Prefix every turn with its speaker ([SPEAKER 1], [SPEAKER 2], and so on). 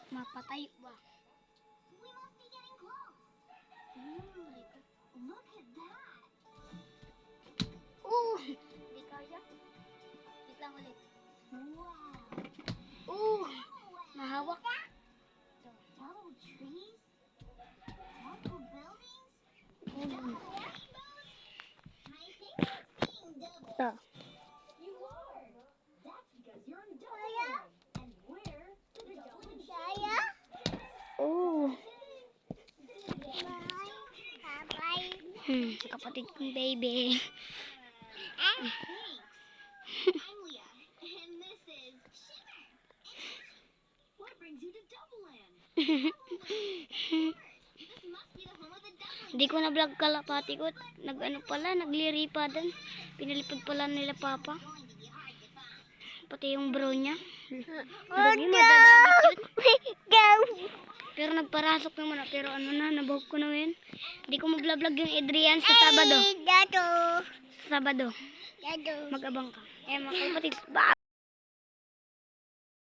[SPEAKER 1] Mapatay ba? Hindi kaya. Wait lang ulit. Mahawak.
[SPEAKER 2] Double trees, double buildings,
[SPEAKER 1] Oh.
[SPEAKER 2] double rainbows. My favorite thing, double.
[SPEAKER 1] Ito.
[SPEAKER 2] You are. That's because you're in Double. And we're the Double Jaya.
[SPEAKER 1] Oh. Kapatid kong baby.
[SPEAKER 2] Thanks. I'm Leah, and this is Shimmer. What brings you to Double Land? This must be the home of the Double.
[SPEAKER 1] Hindi ko na vlog kalapati ko. Nagliripadan. Pinalipad pala nila papa. Pati yung bro niya. Lagi madadagit yun. Pero nagparasok naman. Pero ano na, nabahog ko na yun. Hindi ko ma-vlog yung Adrian sa Sabado. Sa Sabado. Mag-abang ka. Eh mga kapatid.